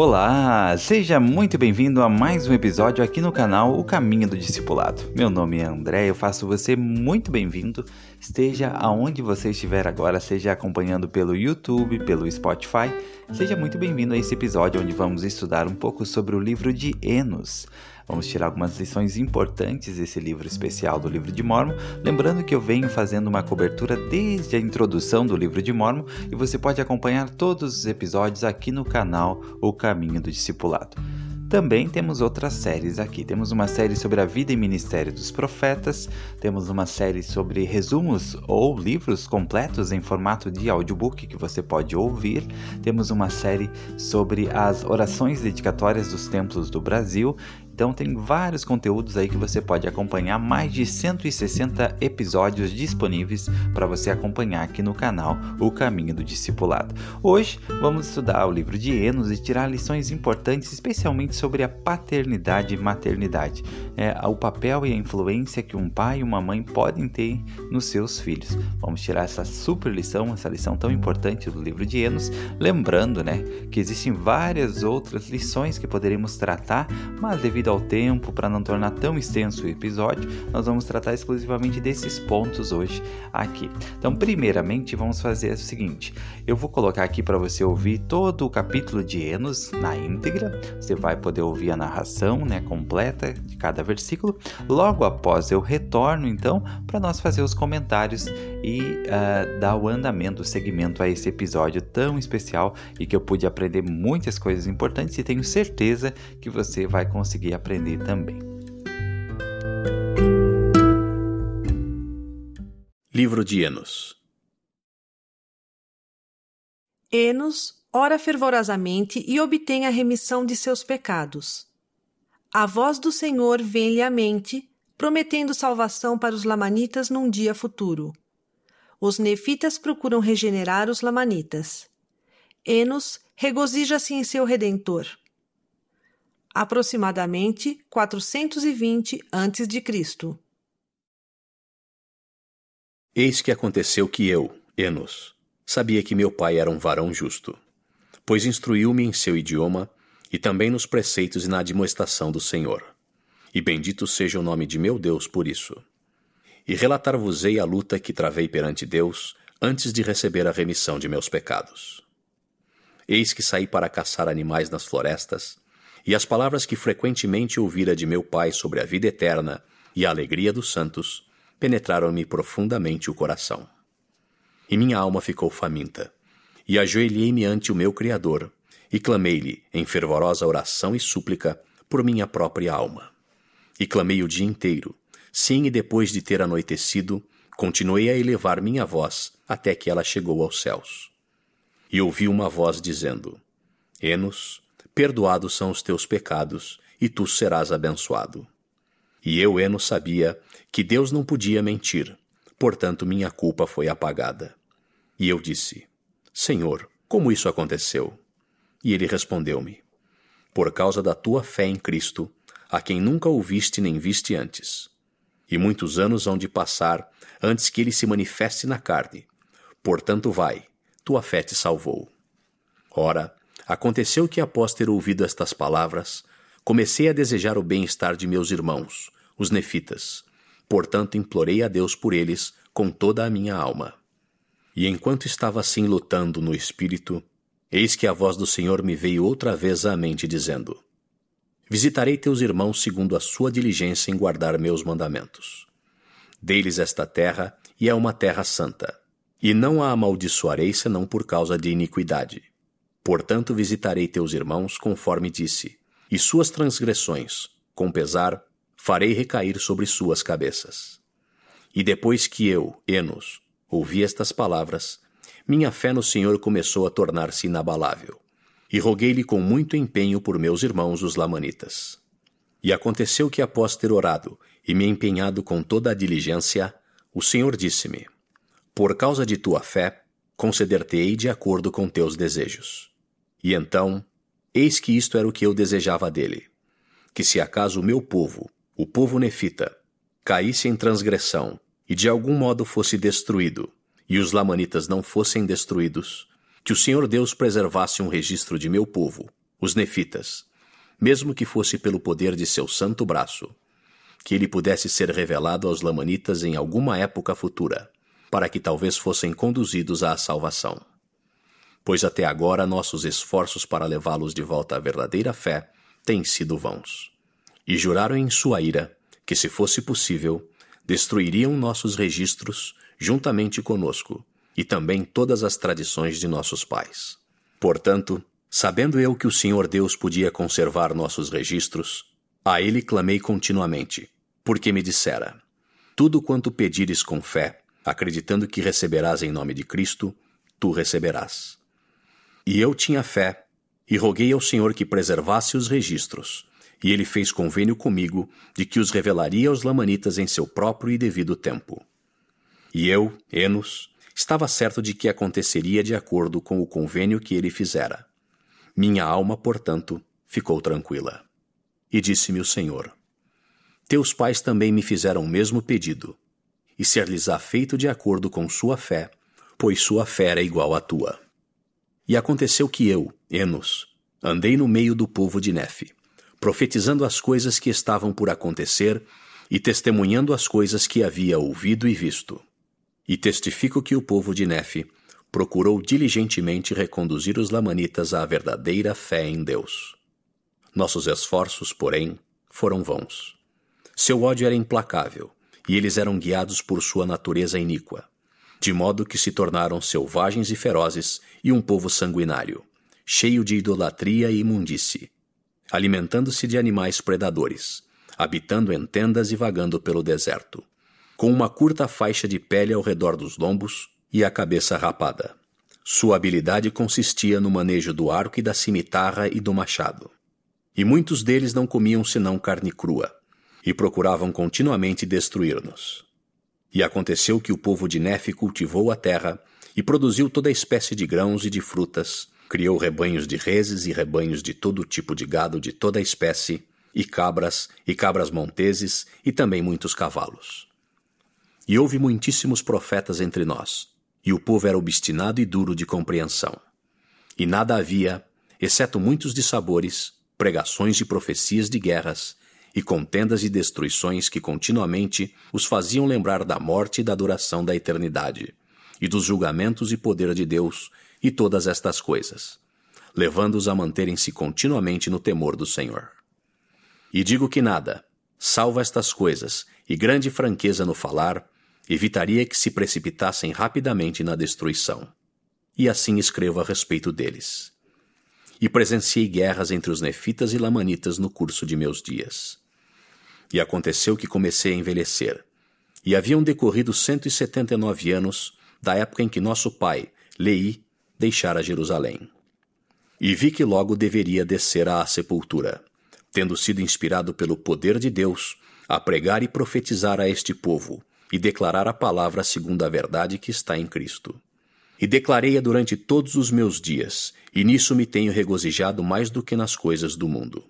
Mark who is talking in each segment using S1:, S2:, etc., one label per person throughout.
S1: Olá, seja muito bem-vindo a mais um episódio aqui no canal O Caminho do Discipulado. Meu nome é André, eu faço você muito bem-vindo, esteja aonde você estiver agora, seja acompanhando pelo YouTube, pelo Spotify, seja muito bem-vindo a esse episódio onde vamos estudar um pouco sobre o livro de Enos. Vamos tirar algumas lições importantes desse livro especial do livro de Mórmon, lembrando que eu venho fazendo uma cobertura desde a introdução do livro de Mórmon e você pode acompanhar todos os episódios aqui no canal O Caminho do Discipulado. Também temos outras séries aqui. Temos uma série sobre a vida e ministério dos profetas, temos uma série sobre resumos ou livros completos em formato de audiobook que você pode ouvir, temos uma série sobre as orações dedicatórias dos templos do Brasil. Então tem vários conteúdos aí que você pode acompanhar, mais de 160 episódios disponíveis para você acompanhar aqui no canal O Caminho do Discipulado. Hoje vamos estudar o livro de Enos e tirar lições importantes, especialmente sobre a paternidade e maternidade, o papel e a influência que um pai e uma mãe podem ter nos seus filhos. Vamos tirar essa super lição, essa lição tão importante do livro de Enos, lembrando, que existem várias outras lições que poderíamos tratar, mas devido ao tempo, para não tornar tão extenso o episódio, nós vamos tratar exclusivamente desses pontos hoje aqui. Então, primeiramente, vamos fazer o seguinte, eu vou colocar aqui para você ouvir todo o capítulo de Enos na íntegra, você vai poder ouvir a narração completa de cada versículo. Logo após eu retorno, então, para nós fazer os comentários e dar o andamento, o segmento a esse episódio tão especial e que eu pude aprender muitas coisas importantes e tenho certeza que você vai conseguir aprender também.
S2: Livro de Enos.
S3: Enos ora fervorosamente e obtém a remissão de seus pecados. A voz do Senhor vem-lhe à mente, prometendo salvação para os lamanitas num dia futuro. Os nefitas procuram regenerar os lamanitas. Enos regozija-se em seu Redentor. Aproximadamente 420 a.C.
S2: Eis que aconteceu que eu, Enos, sabia que meu pai era um varão justo, pois instruiu-me em seu idioma e também nos preceitos e na admoestação do Senhor. E bendito seja o nome de meu Deus por isso. E relatar-vos-ei a luta que travei perante Deus antes de receber a remissão de meus pecados. Eis que saí para caçar animais nas florestas, e as palavras que frequentemente ouvira de meu pai sobre a vida eterna e a alegria dos santos penetraram-me profundamente o coração. E minha alma ficou faminta, e ajoelhei-me ante o meu Criador, e clamei-lhe em fervorosa oração e súplica por minha própria alma. E clamei o dia inteiro, sim, e depois de ter anoitecido, continuei a elevar minha voz até que ela chegou aos céus. E ouvi uma voz dizendo: Enos, perdoados são os teus pecados, e tu serás abençoado. E eu, Enos, sabia que Deus não podia mentir, portanto minha culpa foi apagada. E eu disse: Senhor, como isso aconteceu? E ele respondeu-me: por causa da tua fé em Cristo, a quem nunca ouviste nem viste antes. E muitos anos hão de passar antes que ele se manifeste na carne. Portanto vai, tua fé te salvou. Ora, aconteceu que após ter ouvido estas palavras, comecei a desejar o bem-estar de meus irmãos, os nefitas. Portanto implorei a Deus por eles com toda a minha alma. E enquanto estava assim lutando no espírito, eis que a voz do Senhor me veio outra vez à mente dizendo: visitarei teus irmãos segundo a sua diligência em guardar meus mandamentos. Dei-lhes esta terra, e é uma terra santa, e não a amaldiçoarei senão por causa de iniquidade. Portanto visitarei teus irmãos conforme disse, e suas transgressões, com pesar, farei recair sobre suas cabeças. E depois que eu, Enos, ouvi estas palavras, minha fé no Senhor começou a tornar-se inabalável, e roguei-lhe com muito empenho por meus irmãos os lamanitas. E aconteceu que após ter orado e me empenhado com toda a diligência, o Senhor disse-me: por causa de tua fé, conceder-te-ei de acordo com teus desejos. E então, eis que isto era o que eu desejava dele, que se acaso o meu povo, o povo nefita, caísse em transgressão e de algum modo fosse destruído, e os lamanitas não fossem destruídos, que o Senhor Deus preservasse um registro de meu povo, os nefitas, mesmo que fosse pelo poder de seu santo braço, que ele pudesse ser revelado aos lamanitas em alguma época futura, para que talvez fossem conduzidos à salvação. Pois até agora nossos esforços para levá-los de volta à verdadeira fé têm sido vãos. E juraram em sua ira que, se fosse possível, destruiriam nossos registros juntamente conosco, e também todas as tradições de nossos pais. Portanto, sabendo eu que o Senhor Deus podia conservar nossos registros, a ele clamei continuamente, porque me dissera: tudo quanto pedires com fé, acreditando que receberás em nome de Cristo, tu receberás. E eu tinha fé, e roguei ao Senhor que preservasse os registros, e ele fez convênio comigo de que os revelaria aos lamanitas em seu próprio e devido tempo. E eu, Enos, estava certo de que aconteceria de acordo com o convênio que ele fizera. Minha alma, portanto, ficou tranquila. E disse-me o Senhor: teus pais também me fizeram o mesmo pedido, e ser-lhes-á feito de acordo com sua fé, pois sua fé era igual à tua. E aconteceu que eu, Enos, andei no meio do povo de Nefe, profetizando as coisas que estavam por acontecer e testemunhando as coisas que havia ouvido e visto. E testifico que o povo de Nefe procurou diligentemente reconduzir os lamanitas à verdadeira fé em Deus. Nossos esforços, porém, foram vãos. Seu ódio era implacável, e eles eram guiados por sua natureza iníqua, de modo que se tornaram selvagens e ferozes e um povo sanguinário, cheio de idolatria e imundície, alimentando-se de animais predadores, habitando em tendas e vagando pelo deserto, com uma curta faixa de pele ao redor dos lombos e a cabeça rapada. Sua habilidade consistia no manejo do arco e da cimitarra e do machado. E muitos deles não comiam senão carne crua, e procuravam continuamente destruir-nos. E aconteceu que o povo de Nefe cultivou a terra e produziu toda espécie de grãos e de frutas, criou rebanhos de reses e rebanhos de todo tipo de gado de toda espécie, e cabras monteses, e também muitos cavalos. E houve muitíssimos profetas entre nós, e o povo era obstinado e duro de compreensão. E nada havia, exceto muitos dissabores, pregações de profecias de guerras, e contendas e destruições que continuamente os faziam lembrar da morte e da duração da eternidade, e dos julgamentos e poder de Deus, e todas estas coisas, levando-os a manterem-se continuamente no temor do Senhor. E digo que nada, salvo estas coisas, e grande franqueza no falar, evitaria que se precipitassem rapidamente na destruição. E assim escrevo a respeito deles. E presenciei guerras entre os nefitas e lamanitas no curso de meus dias. E aconteceu que comecei a envelhecer, e haviam decorrido 179 anos da época em que nosso pai, Lei, deixara Jerusalém. E vi que logo deveria descer à sepultura, tendo sido inspirado pelo poder de Deus a pregar e profetizar a este povo, e declarar a palavra segundo a verdade que está em Cristo. E declarei-a durante todos os meus dias, e nisso me tenho regozijado mais do que nas coisas do mundo.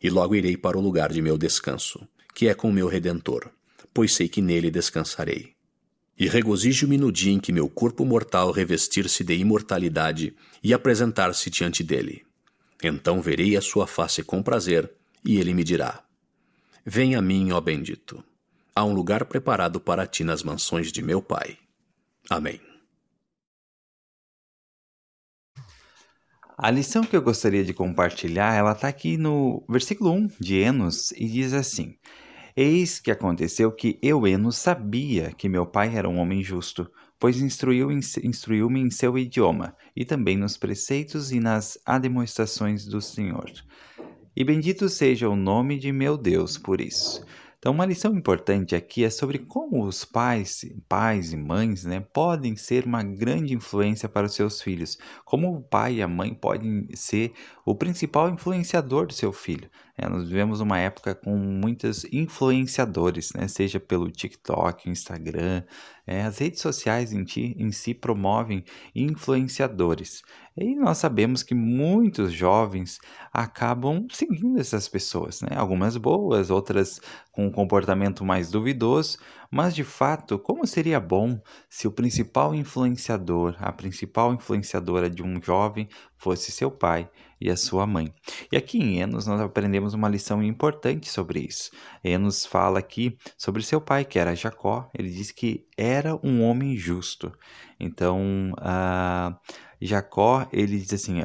S2: E logo irei para o lugar de meu descanso, que é com meu Redentor, pois sei que nele descansarei. E regozijo-me no dia em que meu corpo mortal revestir-se de imortalidade e apresentar-se diante dele. Então verei a sua face com prazer, e ele me dirá: Vem a mim, ó bendito. Há um lugar preparado para ti nas mansões de meu Pai. Amém.
S1: A lição que eu gostaria de compartilhar, ela está aqui no versículo 1 de Enos, e diz assim: Eis que aconteceu que eu, Enos, sabia que meu pai era um homem justo, pois instruiu-me em seu idioma, e também nos preceitos e nas admoestações do Senhor. E bendito seja o nome de meu Deus por isso. Então, uma lição importante aqui é sobre como os pais e mães, podem ser uma grande influência para os seus filhos. Como o pai e a mãe podem ser o principal influenciador do seu filho. Nós vivemos uma época com muitos influenciadores, seja pelo TikTok, Instagram, as redes sociais em si promovem influenciadores. E nós sabemos que muitos jovens acabam seguindo essas pessoas, Algumas boas, outras com um comportamento mais duvidoso, Mas de fato, como seria bom se o principal influenciador, a principal influenciadora de um jovem fosse seu pai e a sua mãe? E aqui em Enos nós aprendemos uma lição importante sobre isso. Enos fala aqui sobre seu pai, que era Jacó. Ele diz que era um homem justo. Então, Jacó, ele diz assim,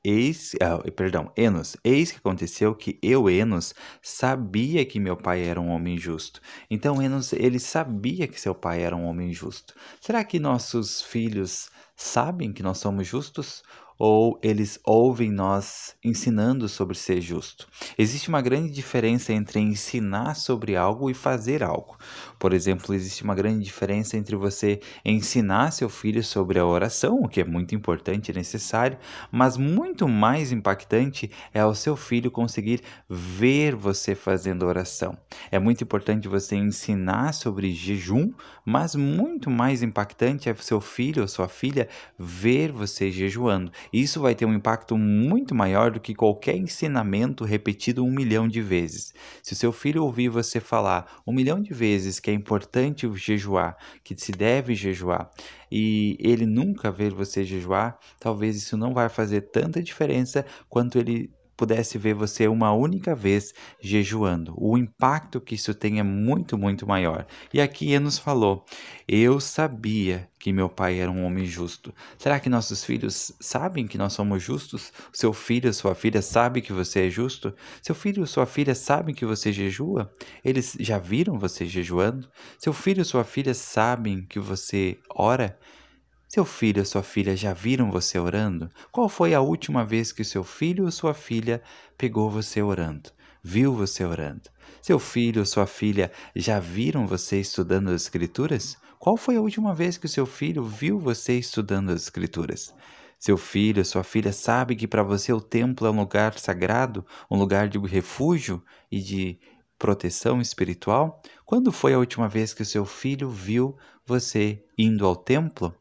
S1: Enos, que aconteceu que eu, Enos, sabia que meu pai era um homem justo. Então, Enos, ele sabia que seu pai era um homem justo. Será que nossos filhos sabem que nós somos justos? Ou eles ouvem nós ensinando sobre ser justo? Existe uma grande diferença entre ensinar sobre algo e fazer algo. Por exemplo, existe uma grande diferença entre você ensinar seu filho sobre a oração, o que é muito importante e necessário, mas muito mais impactante é o seu filho conseguir ver você fazendo oração. É muito importante você ensinar sobre jejum, mas muito mais impactante é o seu filho ou sua filha ver você jejuando. Isso vai ter um impacto muito maior do que qualquer ensinamento repetido 1 milhão de vezes. Se o seu filho ouvir você falar 1 milhão de vezes que é importante jejuar, que se deve jejuar, e ele nunca ver você jejuar, talvez isso não vai fazer tanta diferença quanto ele pudesse ver você uma única vez jejuando. O impacto que isso tem é muito, muito maior. E aqui Enos falou, eu sabia que meu pai era um homem justo. Será que nossos filhos sabem que nós somos justos? Seu filho, sua filha sabe que você é justo? Seu filho, sua filha sabem que você jejua? Eles já viram você jejuando? Seu filho, sua filha sabem que você ora? Seu filho ou sua filha já viram você orando? Qual foi a última vez que seu filho ou sua filha pegou você orando? Viu você orando? Seu filho ou sua filha já viram você estudando as Escrituras? Qual foi a última vez que o seu filho viu você estudando as Escrituras? Seu filho ou sua filha sabe que para você o templo é um lugar sagrado, um lugar de refúgio e de proteção espiritual? Quando foi a última vez que o seu filho viu você indo ao templo?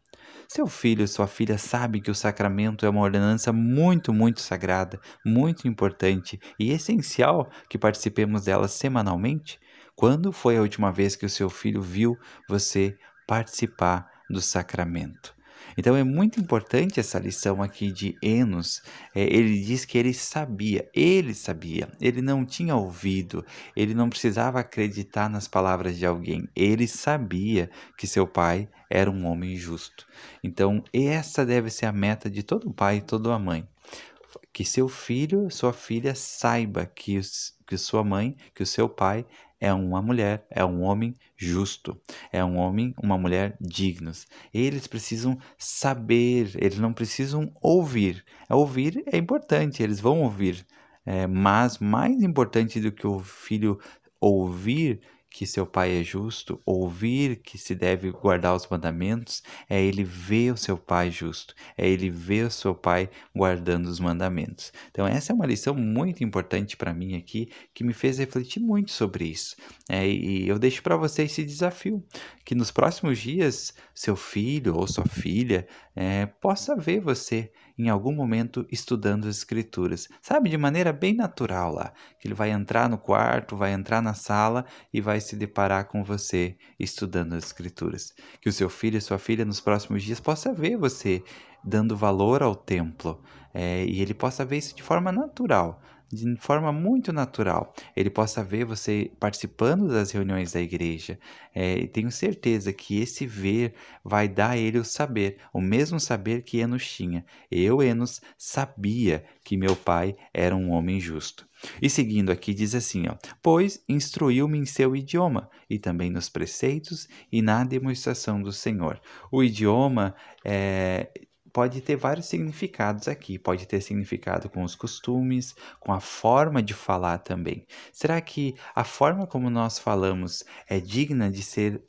S1: Seu filho, sua filha sabe que o sacramento é uma ordenança muito, muito sagrada, muito importante e essencial que participemos dela semanalmente? Quando foi a última vez que o seu filho viu você participar do sacramento? Então é muito importante essa lição aqui de Enos. Ele diz que ele sabia, ele não tinha ouvido, ele não precisava acreditar nas palavras de alguém, ele sabia que seu pai era um homem justo. Então essa deve ser a meta de todo pai e toda mãe. Que seu filho, sua filha saiba que sua mãe, que o seu pai é uma mulher, é um homem justo, é um homem, uma mulher dignos. Eles precisam saber, eles não precisam ouvir. Ouvir é importante, eles vão ouvir, mas mais importante do que o filho ouvir que seu pai é justo, ouvir que se deve guardar os mandamentos, é ele ver o seu pai justo, é ele ver o seu pai guardando os mandamentos. Então essa é uma lição muito importante para mim aqui, que me fez refletir muito sobre isso. E eu deixo para você esse desafio, que nos próximos dias seu filho ou sua filha possa ver você em algum momento estudando as Escrituras, sabe, de maneira bem natural lá, que ele vai entrar no quarto, vai entrar na sala e vai se deparar com você estudando as Escrituras. Que o seu filho e sua filha nos próximos dias possa ver você dando valor ao templo, e ele possa ver isso de forma natural, de forma muito natural. Ele possa ver você participando das reuniões da igreja. E tenho certeza que esse ver vai dar a ele o mesmo saber que Enos tinha. Eu, Enos, sabia que meu pai era um homem justo. E seguindo aqui diz assim, pois instruiu-me em seu idioma, e também nos preceitos e na demonstração do Senhor. O idioma pode ter vários significados aqui, pode ter significado com os costumes, com a forma de falar também. Será que a forma como nós falamos é digna de ser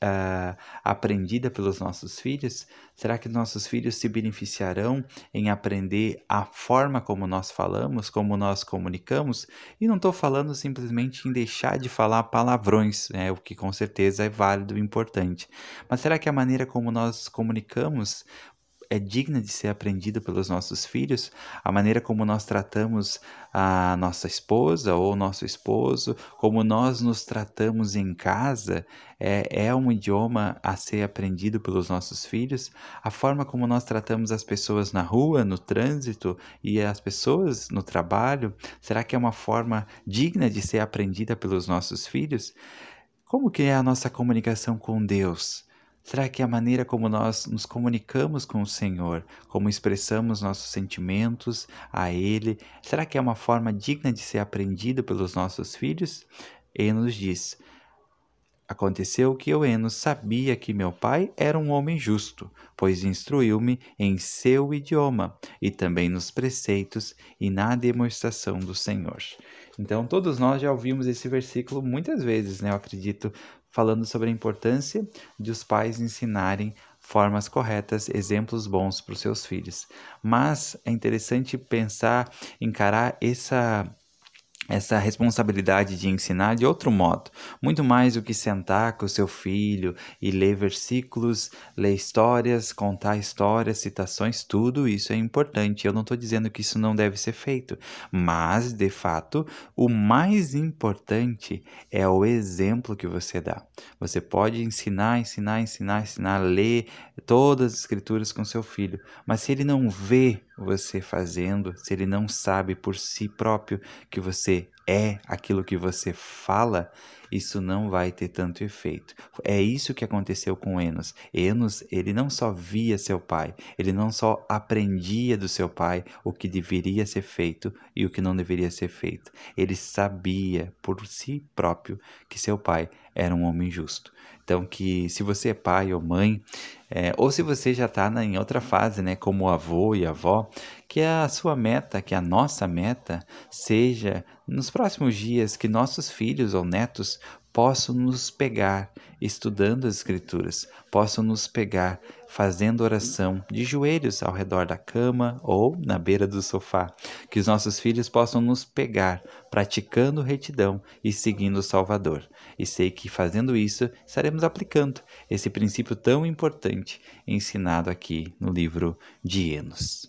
S1: aprendida pelos nossos filhos? Será que nossos filhos se beneficiarão em aprender a forma como nós falamos, como nós comunicamos? E não estou falando simplesmente em deixar de falar palavrões, o que com certeza é válido e importante. Mas será que a maneira como nós comunicamos é digna de ser aprendida pelos nossos filhos? A maneira como nós tratamos a nossa esposa ou nosso esposo, como nós nos tratamos em casa, é um idioma a ser aprendido pelos nossos filhos? A forma como nós tratamos as pessoas na rua, no trânsito e as pessoas no trabalho, será que é uma forma digna de ser aprendida pelos nossos filhos? Como que é a nossa comunicação com Deus? Será que a maneira como nós nos comunicamos com o Senhor, como expressamos nossos sentimentos a Ele, será que é uma forma digna de ser aprendida pelos nossos filhos? Ele nos diz: aconteceu que eu, Enos, sabia que meu pai era um homem justo, pois instruiu-me em seu idioma e também nos preceitos e na demonstração do Senhor. Então, todos nós já ouvimos esse versículo muitas vezes, né? Eu acredito, falando sobre a importância de os pais ensinarem formas corretas, exemplos bons para os seus filhos. Mas é interessante pensar, encarar essa responsabilidade de ensinar de outro modo, muito mais do que sentar com o seu filho e ler versículos, ler histórias, contar histórias, citações, tudo isso é importante. Eu não estou dizendo que isso não deve ser feito, mas, de fato, o mais importante é o exemplo que você dá. Você pode ensinar, ler todas as escrituras com seu filho, mas se ele não vê você fazendo, se ele não sabe por si próprio que você é aquilo que você fala, isso não vai ter tanto efeito. É isso que aconteceu com Enos. Enos, ele não só via seu pai, ele não só aprendia do seu pai o que deveria ser feito e o que não deveria ser feito. Ele sabia por si próprio que seu pai era um homem justo. Então, que se você é pai ou mãe, ou se você já está em outra fase, né, como avô e avó, que a sua meta, que a nossa meta seja, nos próximos dias, que nossos filhos ou netos possam nos pegar estudando as Escrituras, possam nos pegar fazendo oração de joelhos ao redor da cama ou na beira do sofá, que os nossos filhos possam nos pegar praticando retidão e seguindo o Salvador. E sei que fazendo isso, estaremos aplicando esse princípio tão importante ensinado aqui no livro de Enos.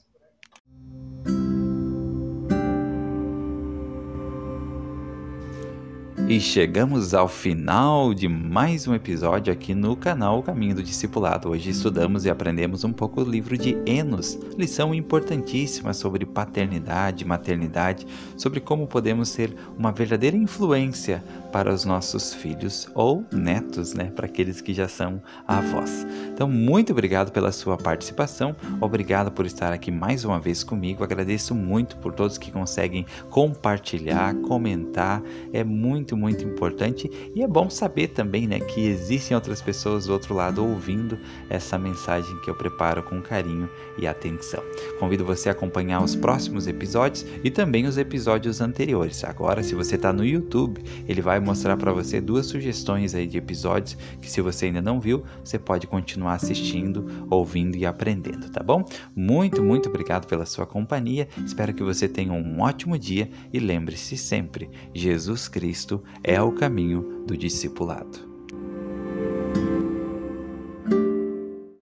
S1: E chegamos ao final de mais um episódio aqui no canal O Caminho do Discipulado. Hoje estudamos e aprendemos um pouco o livro de Enos, lição importantíssima sobre paternidade, maternidade, sobre como podemos ser uma verdadeira influência para os nossos filhos ou netos, né, para aqueles que já são avós. Então, muito obrigado pela sua participação, obrigado por estar aqui mais uma vez comigo, agradeço muito por todos que conseguem compartilhar, comentar, é muito importante e é bom saber também, né, que existem outras pessoas do outro lado ouvindo essa mensagem que eu preparo com carinho e atenção. Convido você a acompanhar os próximos episódios e também os episódios anteriores. Agora, se você está no YouTube, ele vai mostrar para você 2 sugestões aí de episódios que, se você ainda não viu, você pode continuar assistindo, ouvindo e aprendendo, tá bom? Muito obrigado pela sua companhia, espero que você tenha um ótimo dia e lembre-se sempre, Jesus Cristo é o caminho do discipulado.